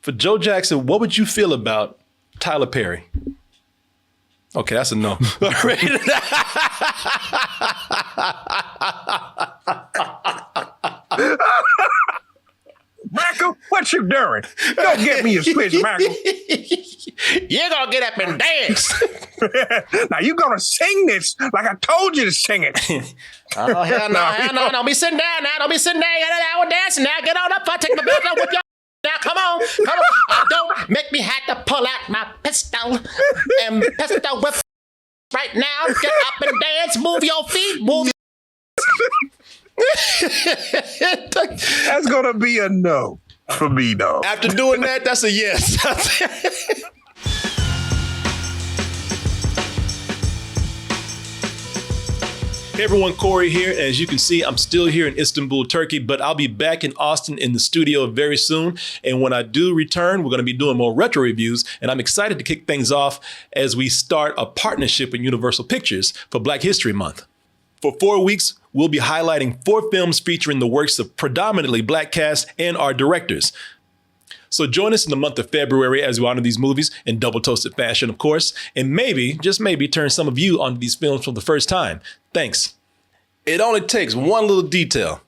For Joe Jackson, what would you feel about Tyler Perry? Okay, that's a no. Michael, what you doing? Don't get me a switch, Michael. You're gonna get up and dance. Now you gonna sing this like I told you to sing it. Oh, hell no. Don't be sitting down now. Don't be sitting there. We're dancing now. Get on up. I take my belt off with your now. Come on. Don't make me have to pull out my pistol and pistol whip right now. Get up and dance. Move your feet. Move That's gonna be a no for me, though. After doing that, that's a yes. Hey everyone, Corey here. As you can see, I'm still here in Istanbul, Turkey, but I'll be back in Austin in the studio very soon. And when I do return, we're going to be doing more retro reviews. And I'm excited to kick things off as we start a partnership with Universal Pictures for Black History Month. For 4 weeks, we'll be highlighting 4 films featuring the works of predominantly Black cast and our directors. So join us in the month of February as we honor these movies in double toasted fashion, of course, and maybe, just maybe, turn some of you onto these films for the first time. Thanks. It only takes one little detail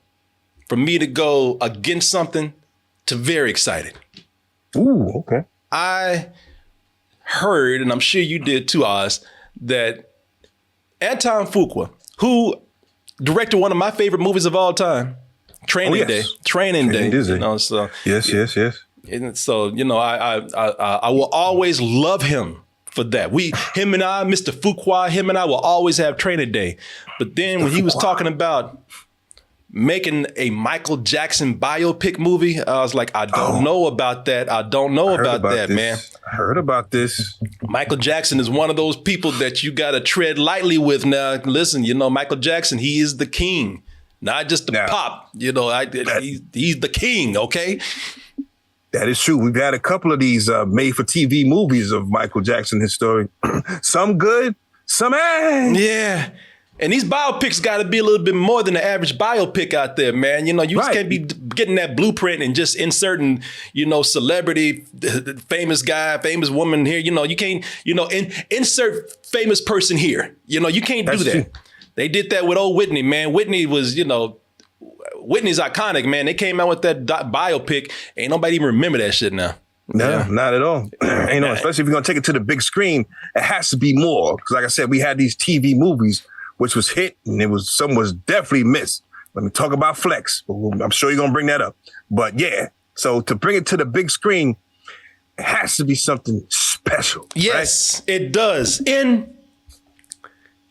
for me to go against something to very excited. Ooh, okay. I heard, and I'm sure you did too, Oz, that Anton Fuqua, who directed one of my favorite movies of all time, Training Day. You know, so yes. And so, you know, I will always love him for that. Him and I, Mr. Fuqua, him and I will always have Training Day. But then when he was talking about making a Michael Jackson biopic movie, I was like, I don't know about that. I don't know about that, man. I heard about this. Michael Jackson is one of those people that you got to tread lightly with now. Listen, you know, Michael Jackson, he is the king, not just the pop. You know, he's the king, okay? That is true. We've had a couple of these made-for-TV movies of Michael Jackson, his story. Some good, some Yeah. And these biopics got to be a little bit more than the average biopic out there, man. You know, you just can't be getting that blueprint and just inserting, you know, celebrity, famous guy, famous woman here. You know, you can't, you know, insert famous person here. You know, you can't do that. True. They did that with old Whitney, man. Whitney was, you know, Whitney's iconic, man. They came out with that biopic. Ain't nobody even remember that shit now. No, not at all. You know, especially if you're going to take it to the big screen, it has to be more. Because like I said, we had these TV movies, which was hit, and some was definitely missed. Let me talk about Flex. I'm sure you're going to bring that up. But yeah, so to bring it to the big screen, it has to be something special. Yes, it does. And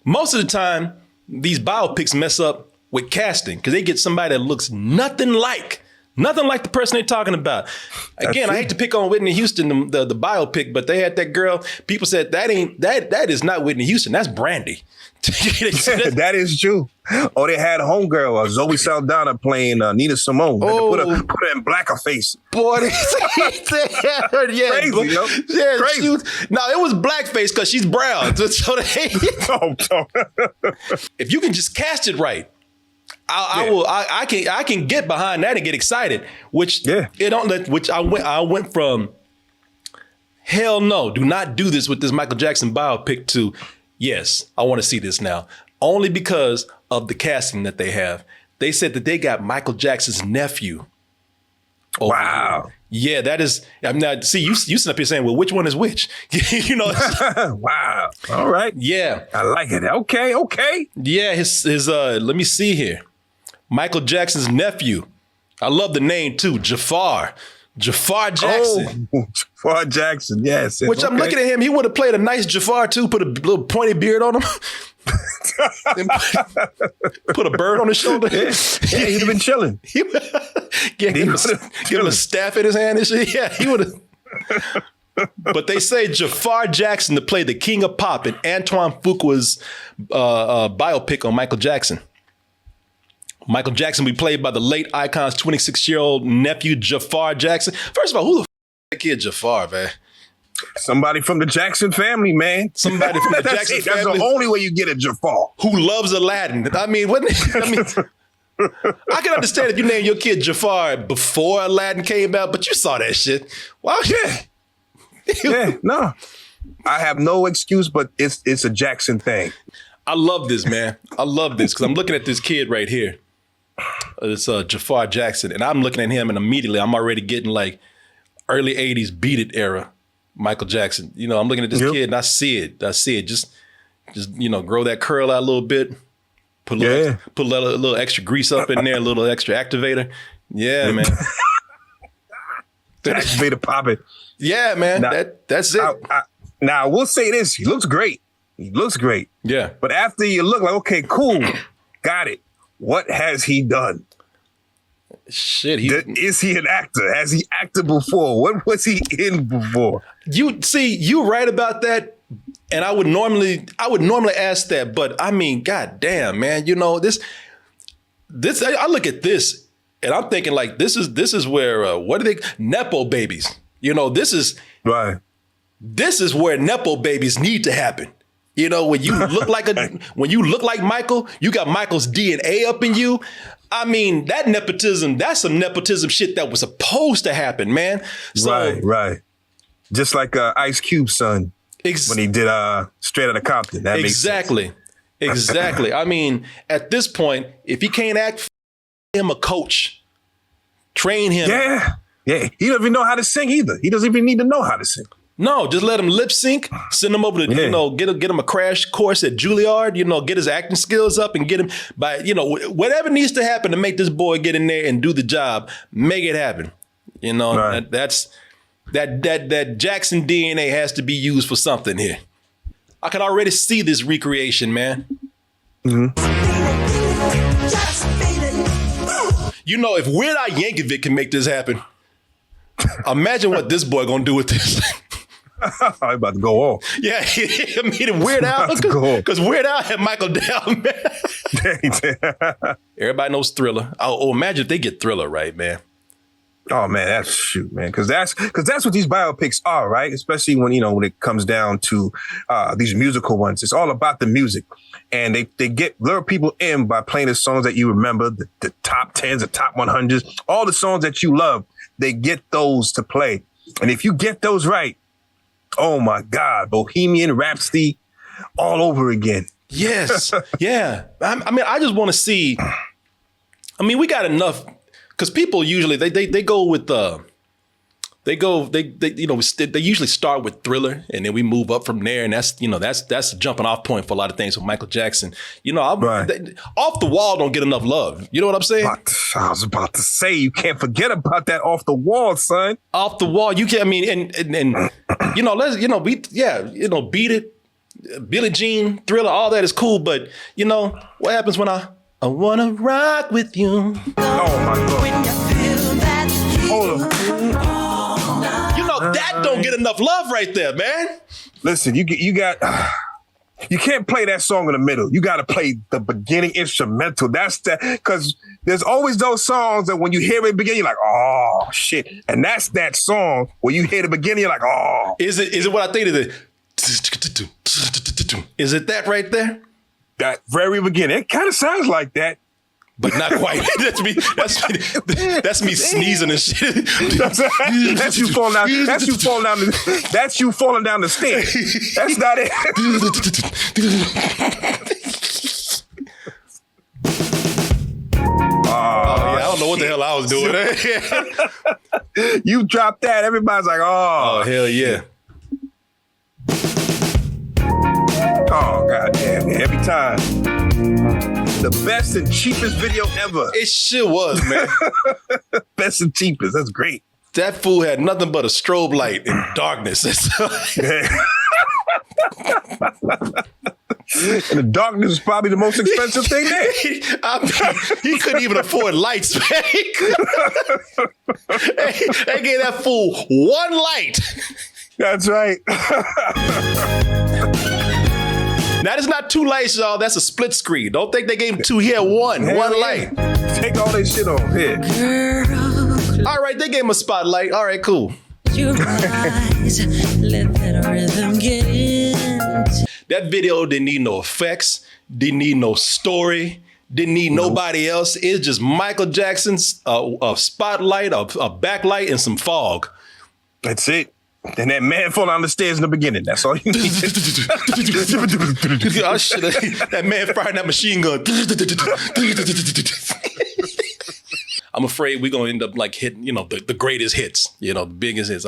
most of the time, these biopics mess up with casting because they get somebody that looks nothing like the person they're talking about. Again, I hate to pick on Whitney Houston, the biopic, but they had that girl. People said that is not Whitney Houston. That's Brandy. That is true. Oh, they had homegirl Zoe Saldana playing Nina Simone. Put her in blackface. Boy, crazy, yo. Yeah, crazy. It was blackface because she's brown. So if you can just cast it right, I can get behind that and get excited. Which I went from hell no, do not do this with this Michael Jackson biopic to yes, I want to see this now. Only because of the casting that they have. They said that they got Michael Jackson's nephew. Wow. Yeah, that is. I'm not. See, you sitting up here saying, well, which one is which? You know. Wow. All right. Yeah. I like it. Okay. Yeah. His. Let me see here. Michael Jackson's nephew. I love the name too. Jafar Jackson. Oh, Jafar Jackson. Yes. Which I'm looking at him. He would have played a nice Jafar too. Put a little pointy beard on him. Put a bird on his shoulder. Yeah, he'd have been chilling. Give him a staff in his hand and shit. Yeah, he would have. But they say Jafar Jackson to play the king of pop in Antoine Fuqua's biopic on Michael Jackson. Michael Jackson will be played by the late icon's 26-year-old nephew, Jafar Jackson. First of all, who the f*** kid Jafar, man? Somebody from the Jackson family, man. Somebody from the Jackson family. That's the only way you get a Jafar. Who loves Aladdin. I mean, I can understand if you named your kid Jafar before Aladdin came out, but you saw that shit. Wow. Yeah. Yeah, no. I have no excuse, but it's a Jackson thing. I love this, man. I love this because I'm looking at this kid right here. It's Jafar Jackson, and I'm looking at him, and immediately I'm already getting like early 80s Beat It era Michael Jackson. You know, I'm looking at this kid, and I see it. Just grow that curl out a little bit. Put a little extra grease up in there, a little extra activator. Yeah, man. Activator popping. Yeah, man. Now, that's it. Now, I will say this. He looks great. Yeah. But after you look like, okay, cool, got it. What has he done? Shit. Is he an actor? Has he acted before? What was he in before? You right about that. And I would normally ask that, but I mean, god damn, man, you know, this I look at this and I'm thinking like this is where what are they Nepo babies? You know, this is right. This is where Nepo babies need to happen. You know, when you look like Michael, you got Michael's DNA up in you. I mean, that's some nepotism shit that was supposed to happen, man. So, right. Just like Ice Cube's son when he did Straight Outta Compton. That exactly. Makes sense. Exactly. I mean, at this point, if he can't act, him a coach, train him. Yeah. He doesn't even know how to sing either. He doesn't even need to know how to sing. No, just let him lip sync, send him over to, get him a crash course at Juilliard, get his acting skills up and get him whatever needs to happen to make this boy get in there and do the job, make it happen. You know, right. That Jackson DNA has to be used for something here. I can already see this recreation, man. Mm-hmm. You know, if Weird Al Yankovic can make this happen, imagine what this boy gonna do with this. I'm about to go off. Yeah, I mean, Weird Al, because Weird Al had Michael down, man. Everybody knows Thriller. Oh, imagine if they get Thriller right, man. Oh man, man, because that's what these biopics are, right? Especially when it comes down to these musical ones. It's all about the music, and they lure people in by playing the songs that you remember, the top 10s, the top 100s, all the songs that you love. They get those to play, and if you get those right, oh my God, Bohemian Rhapsody, all over again. Yes, yeah. I mean, I just want to see. I mean, we got enough. Because people usually they go with they usually start with Thriller and then we move up from there, and that's a jumping off point for a lot of things with Michael Jackson. Off the Wall don't get enough love. You know what I'm saying? I was about to say you can't forget about that Off the Wall, son. Off the Wall, you can't. I mean, and Beat It, Billie Jean, Thriller, all that is cool, but what happens when I wanna rock with you. Oh my God. Hold on. That don't get enough love right there, man. Listen, you can't play that song in the middle. You got to play the beginning instrumental. That's because there's always those songs that when you hear it begin, you're like, oh shit. And that's that song where you hear the beginning, you're like, oh. Is it what I think it is? Is it that right there? That very beginning. It kind of sounds like that. But not quite. That's me sneezing and shit. That's you falling down. That's you falling down. That's you falling down the stairs. That's not it. I don't know what the hell I was doing. You dropped that. Everybody's like, oh. Oh, hell yeah. Oh, goddamn. Every time. The best and cheapest video ever. It sure was, man. Best and cheapest. That's great. That fool had nothing but a strobe light in darkness. And the darkness is probably the most expensive thing there. He couldn't even afford lights, man. They gave that fool one light. That's right. Now, there's not two lights, y'all. That's a split screen. Don't think they gave him two. He had one light. Take all that shit off here. All right, they gave him a spotlight. All right, cool. Your eyes, let that rhythm get in. That video didn't need no effects, didn't need no story, Didn't need nobody else. It's just Michael Jackson's a spotlight, a backlight, and some fog. That's it. And that man falling down the stairs in the beginning. That's all you need. Oh, shit. That man firing that machine gun. I'm afraid we're gonna end up like hitting, the greatest hits, the biggest hits.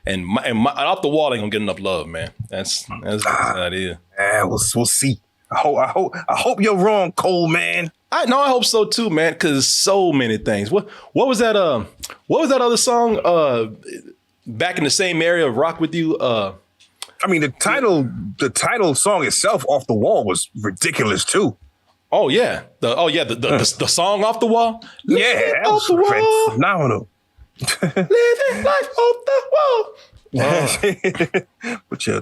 And Off the Wall ain't gonna get enough love, man. That's the idea. We'll see. I hope you're wrong, Cole, man. I hope so too, man. Because so many things. What was that? What was that other song? Back in the same area of Rock With You. I mean, the title song itself, Off the Wall, was ridiculous too. Oh yeah, the song Off the Wall. Yeah, that was phenomenal. Living life off the wall. Put your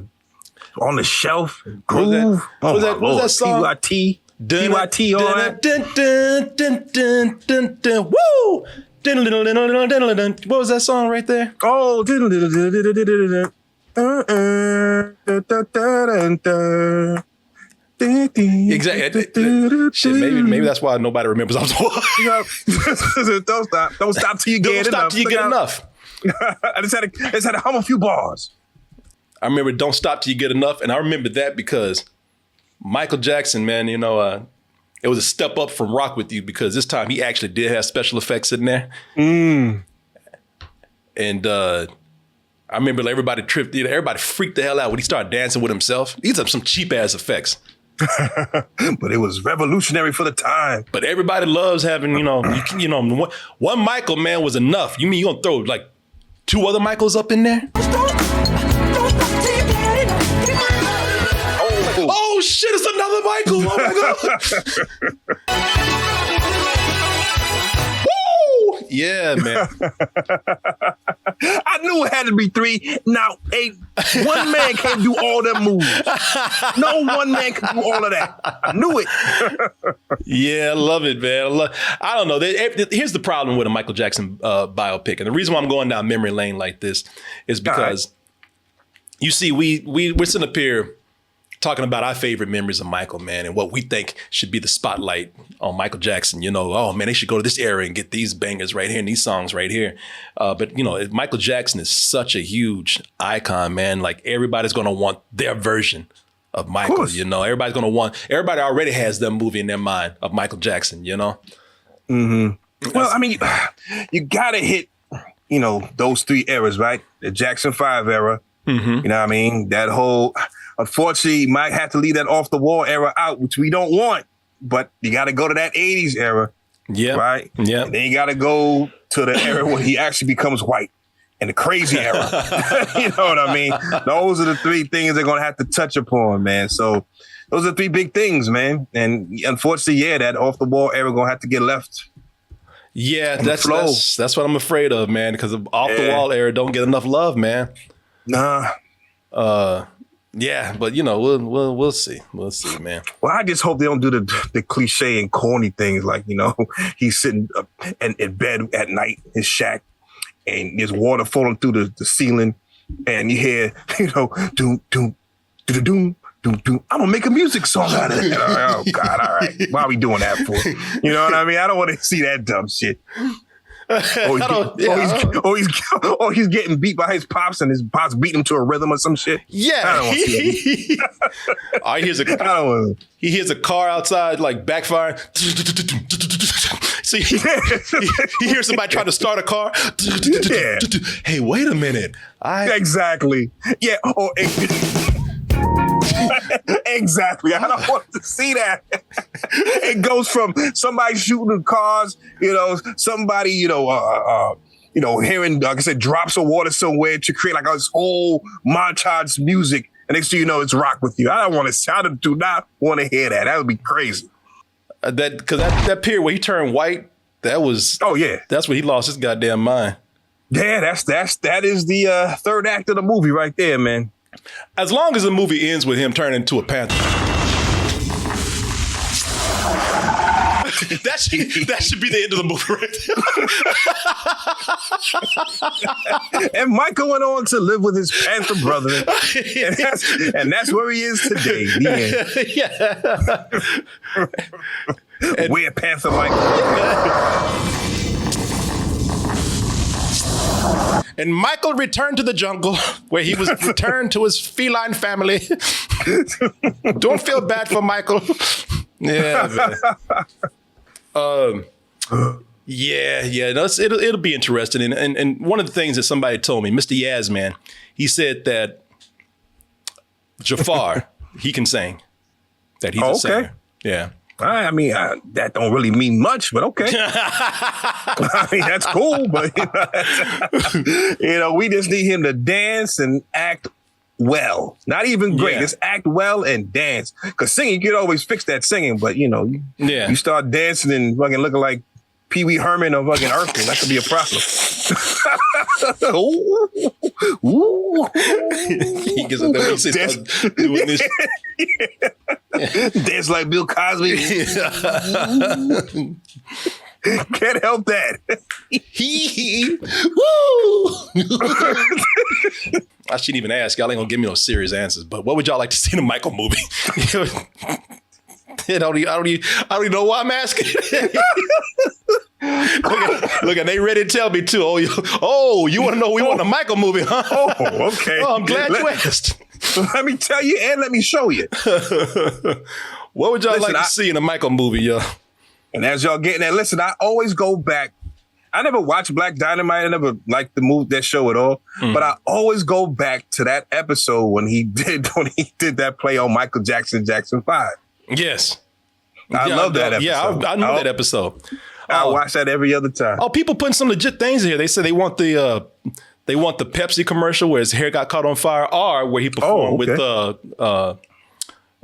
on the shelf, groove. What was that song? PYT on that. Woo! What was that song right there? Oh, exactly. Shit, maybe that's why nobody remembers Off the Wall. Don't stop till you get enough. Don't stop till you get enough. I just had to hum a few bars. I remember Don't Stop Till You Get Enough. And I remember that because Michael Jackson, man, it was a step up from Rock With You because this time he actually did have special effects in there. And I remember everybody tripped, everybody freaked the hell out when he started dancing with himself. These are some cheap ass effects. But it was revolutionary for the time. But everybody loves having, one Michael, man, was enough. You mean you're going to throw like 2 other Michaels up in there? Oh shit, it's another Michael. Oh my God. Woo! Yeah, man. I knew it had to be 3. Now, one man can't do all them moves. No one man can do all of that. I knew it. Yeah, I love it, man. I don't know. Here's the problem with a Michael Jackson biopic. And the reason why I'm going down memory lane like this is because, you see, we're sitting up here talking about our favorite memories of Michael, man, and what we think should be the spotlight on Michael Jackson. Oh, man, they should go to this era and get these bangers right here and these songs right here. But Michael Jackson is such a huge icon, man. Like, everybody's going to want their version of Michael, Everybody's going to everybody already has their movie in their mind of Michael Jackson, Mm-hmm. Well, I mean, you got to hit, those 3 eras, right? The Jackson 5 era. Mm-hmm. You know what I mean? That whole... Unfortunately, you might have to leave that Off the Wall era out, which we don't want. But you got to go to that 80s era. Yeah. Right? Yeah. And then you got to go to the era where he actually becomes white. And the crazy era. You know what I mean? Those are the 3 things they're going to have to touch upon, man. So those are 3 big things, man. And unfortunately, that Off the Wall era going to have to get left. Yeah, that's what I'm afraid of, man. Because the Off the Wall era don't get enough love, man. Nah. Yeah, but we'll see. We'll see, man. Well, I just hope they don't do the cliche and corny things like, he's sitting up in bed at night, his shack, and there's water falling through the ceiling, and you hear, doom, doom, doom, doom, doom, doom. I'm gonna make a music song out of it. Oh God, all right. Why are we doing that for? You know what I mean? I don't want to see that dumb shit. He's getting beat by his pops and his pops beating him to a rhythm or some shit. Yeah. I don't want to see that. He hears a car outside like backfiring. See, he hears somebody trying to start a car. Yeah. Hey, wait a minute. Exactly. Yeah. Exactly. I don't want to see that. It goes from somebody shooting cars, somebody, hearing, like I said, drops of water somewhere to create like this whole montage music. And next thing you know, it's Rock With You. I do not want to hear that. That would be crazy. Because that period where he turned white, that was, that's when he lost his goddamn mind. Yeah, that is the 3rd act of the movie right there, man. As long as the movie ends with him turning into a panther. That should be the end of the movie right there. And Michael went on to live with his panther brother. And that's where he is today. The end. Weird Panther Michael. And Michael returned to the jungle where he was returned to his feline family. Don't feel bad for Michael. Yeah, man. Yeah. No, it'll be interesting. And one of the things that somebody told me, Mr. Yaz, man, he said that Jafar, he can sing. That he's a singer. Yeah. I mean, that don't really mean much, but okay. I mean, that's cool, but we just need him to dance and act well. Not even great, just act well and dance. Because singing, you could always fix that singing, but you start dancing and fucking looking like Pee Wee Herman or fucking Earthling. That could be a problem. Ooh. He gets up there and starts doing this. Dance like Bill Cosby. Can't help that. I shouldn't even ask. Y'all ain't gonna give me no serious answers. But what would y'all like to see in a Michael movie? I don't even know why I'm asking. Look, and they ready to tell me too. Oh, you want to know we want a Michael movie, huh? Oh, okay. Oh, I'm glad you asked. Let me tell you and let me show you. What would y'all like to see in a Michael movie, yo? And as y'all getting that, listen, I always go back. I never watched Black Dynamite. I never liked that show at all. But I always go back to that episode when he did that play on Michael Jackson 5. Yes. I love that episode. Yeah, I know that episode. I watch that every other time. Oh, people putting some legit things in here. They say they want the Pepsi commercial where his hair got caught on fire, or where he performed with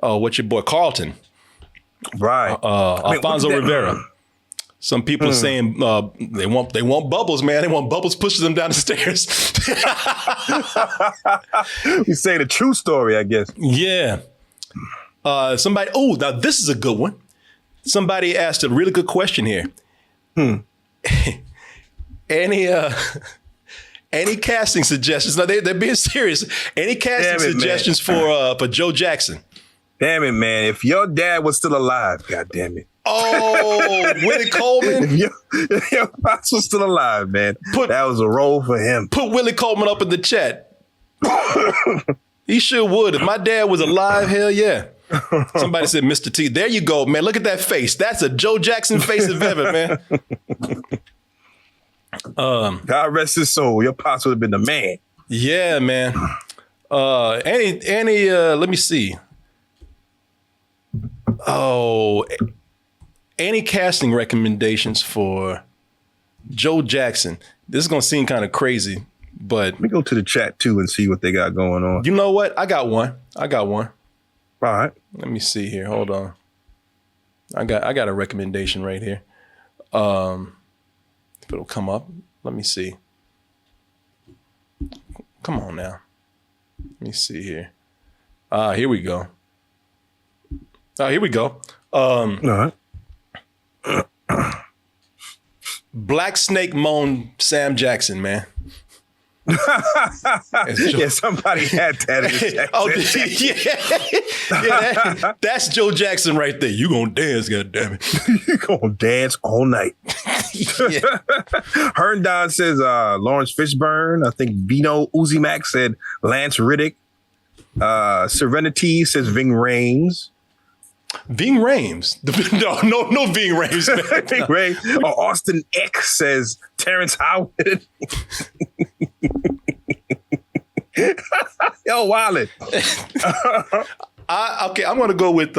what's your boy Carlton, right? Alfonso Rivera. Some people are saying they want Bubbles, man. They want Bubbles pushing them down the stairs. You say the true story, I guess. Yeah. Somebody. Oh, now this is a good one. Somebody asked a really good question here. Any casting suggestions? No, they're being serious. Any casting suggestions for Joe Jackson? Damn it, man! If your dad was still alive, God damn it! Oh, Willie Coleman. If your pops was still alive, man, that was a role for him. Put Willie Coleman up in the chat. He sure would. If my dad was alive, hell yeah. Somebody said Mr. T. There you go, man. Look at that face. That's a Joe Jackson face if ever, man. God rest his soul. Your pops would have been the man. Yeah, man. Let me see. Oh, any casting recommendations for Joe Jackson? This is going to seem kind of crazy, but let me go to the chat too and see what they got going on. You know what? I got one. All right. Let me see here. Hold on. I got a recommendation right here. If it'll come up. Let me see. Come on now. Let me see here. Here we go. All right. Black Snake Moan Sam Jackson, man. Yeah, somebody had that. That's Joe Jackson right there. You gonna dance, goddammit. You gonna dance all night. Herndon says Lawrence Fishburne. I think Vino Uzimac said Lance Riddick. Serenity says Ving Rhames. Ving Rhames? No Ving Rhames. Ving Rhames. Austin X says Terrence Howard. Yo, Wallet. I'm gonna go with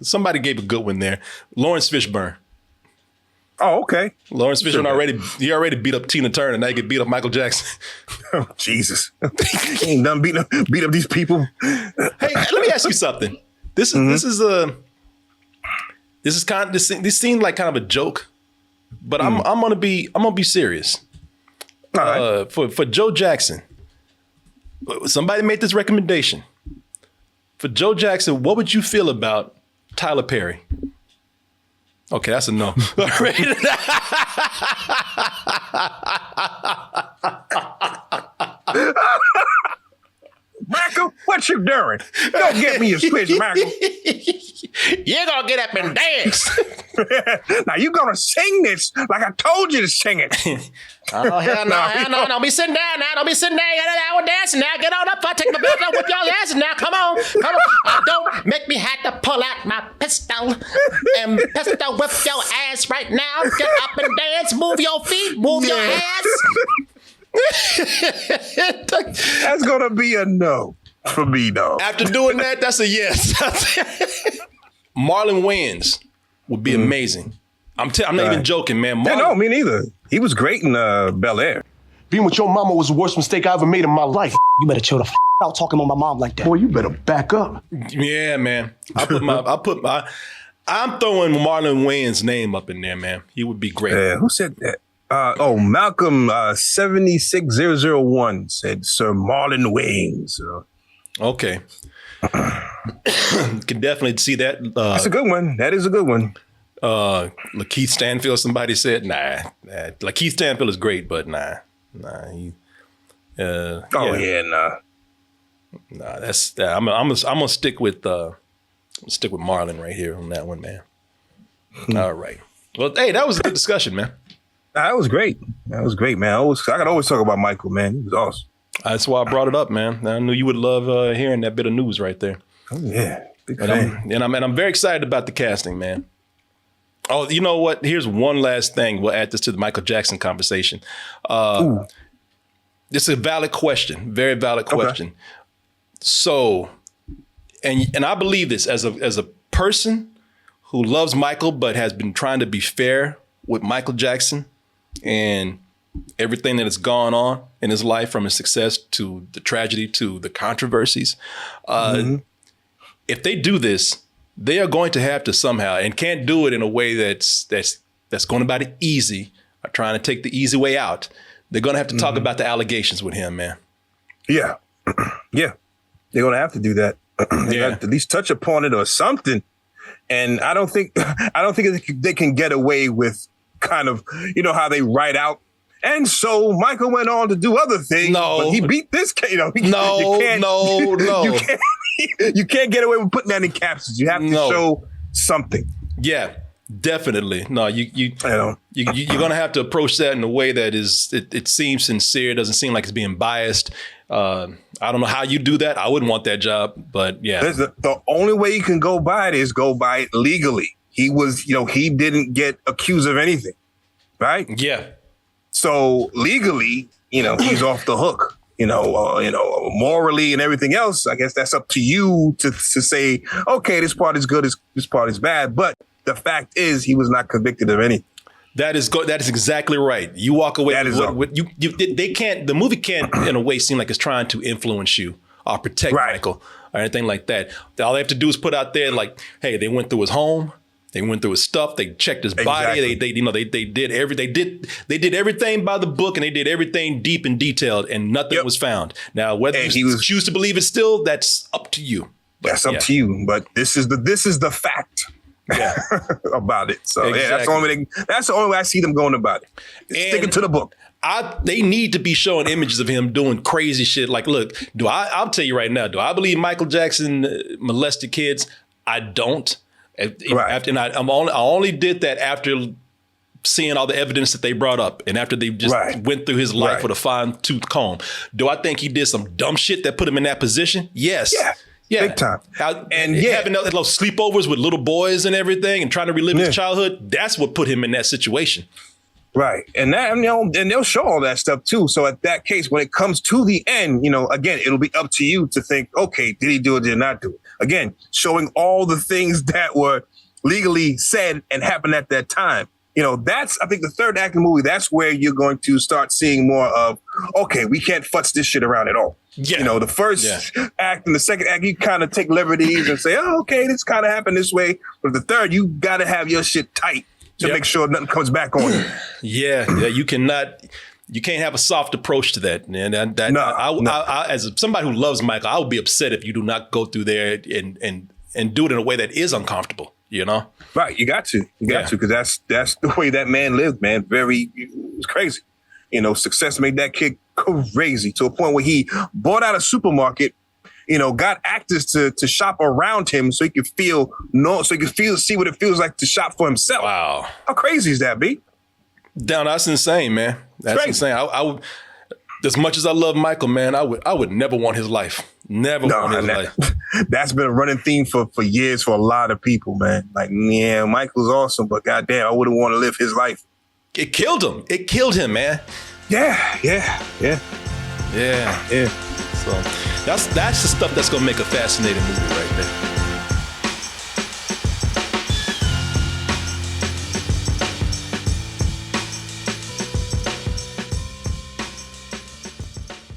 somebody gave a good one there. Lawrence Fishburne. Oh, okay. Lawrence Fishburne already beat up Tina Turner, and now he can beat up Michael Jackson. Oh, Jesus. He ain't done beat up these people. Hey, let me ask you something. This seems like kind of a joke, but I'm gonna be serious. All right. For Joe Jackson, somebody made this recommendation. For Joe Jackson, what would you feel about Tyler Perry? Okay, that's a no. Michael, what you doing? Don't get me a switch, Michael. You're gonna get up and dance. Now you gonna sing this like I told you to sing it. Oh, hell no. Don't be sitting down now. Don't be sitting there. We're dancing now. Get on up. I take my belt off with y'all asses now. Come on. Don't make me have to pull out my pistol and pistol whip your ass right now. Get up and dance. Move your feet. Move your ass. That's gonna be a no for me, though. After doing that, that's a yes. Marlon Wayans would be amazing. I'm not even joking, man. No, me neither. He was great in Bel Air. Being with your mama was the worst mistake I ever made in my life. You better chill the out talking about my mom like that. Boy, you better back up. Yeah, man. I'm throwing Marlon Wayans' name up in there, man. He would be great. Who said that? Malcolm 76001 said Sir Marlon Wayans. Okay. Can definitely see that. That's a good one. That is a good one. Lakeith Stanfield, somebody said, nah. Lakeith Stanfield is great, but nah. Nah, that's that. I'm gonna stick with Marlon right here on that one, man. All right. Well, hey, that was a good discussion, man. That was great. man. I could always talk about Michael, man. He was awesome. That's why I brought it up, man. I knew you would love hearing that bit of news right there. Oh yeah, big fan. I'm very excited about the casting, man. Oh, you know what? Here's one last thing. We'll add this to the Michael Jackson conversation. This is a valid question, very valid question. Okay. So, and I believe this as a person who loves Michael but has been trying to be fair with Michael Jackson and everything that has gone on in his life, from his success to the tragedy to the controversies. If they do this, they are going to have to somehow, and can't do it in a way that's going about it easy, or trying to take the easy way out. They're going to have to talk about the allegations with him, man. Yeah. Yeah. They're going to have to do that. They got to at least touch upon it or something. And I don't think they can get away with kind of, how they write out. And so Michael went on to do other things. No, but he beat this case. No. You can't get away with putting that in captions. You have to show something. Yeah, definitely. No, you're gonna have to approach that in a way that it seems sincere. It doesn't seem like it's being biased. I don't know how you do that. I wouldn't want that job, but yeah. The only way you can go by it is go by it legally. He was, he didn't get accused of anything, right? Yeah. So legally, he's off the hook. Morally and everything else, I guess that's up to you to say, okay, this part is good, this part is bad. But the fact is, he was not convicted of anything. That is exactly right. You walk away the movie can't in a way seem like it's trying to influence you or protect Michael or anything like that. All they have to do is put out there like, hey, they went through his home. They went through his stuff. They checked his body. They did everything by the book, and they did everything deep and detailed, and nothing was found. Now, whether you choose to believe it still, that's up to you. That's up to you. But this is the fact about it. So exactly. That's the only way I see them going about it. Sticking to the book. They need to be showing images of him doing crazy shit. Like, look, I'll tell you right now, do I believe Michael Jackson molested kids? I don't. And I only did that after seeing all the evidence that they brought up, and after they just went through his life with a fine-tooth comb. Do I think he did some dumb shit that put him in that position? Yes. Yeah. Big time. And having those sleepovers with little boys and everything, and trying to relive his childhood, that's what put him in that situation. Right. And that, and they'll show all that stuff too. So at that case, when it comes to the end, again, it'll be up to you to think, okay, did he do it? Did he not do it? Again, showing all the things that were legally said and happened at that time. That's, I think, the third act of the movie. That's where you're going to start seeing more of, okay, we can't futz this shit around at all. Yeah. The first act and the second act, you kind of take liberties and say, oh, okay, this kind of happened this way. But the third, you got to have your shit tight to make sure nothing comes back on you. Yeah, you can't have a soft approach to that. And I, as somebody who loves Michael, I would be upset if you do not go through there and do it in a way that is uncomfortable, Right, you got to, because that's the way that man lived, man. It was crazy. Success made that kid crazy to a point where he bought out a supermarket got actors to shop around him so he could see what it feels like to shop for himself. Wow. How crazy is that, B? Down, that's insane, man. That's insane. I would, as much as I love Michael, man, I would never want his life. Never want his life. That's been a running theme for years for a lot of people, man. Like, yeah, Michael's awesome, but goddamn, I wouldn't want to live his life. It killed him. It killed him, man. Yeah. So that's the stuff that's gonna make a fascinating movie right there.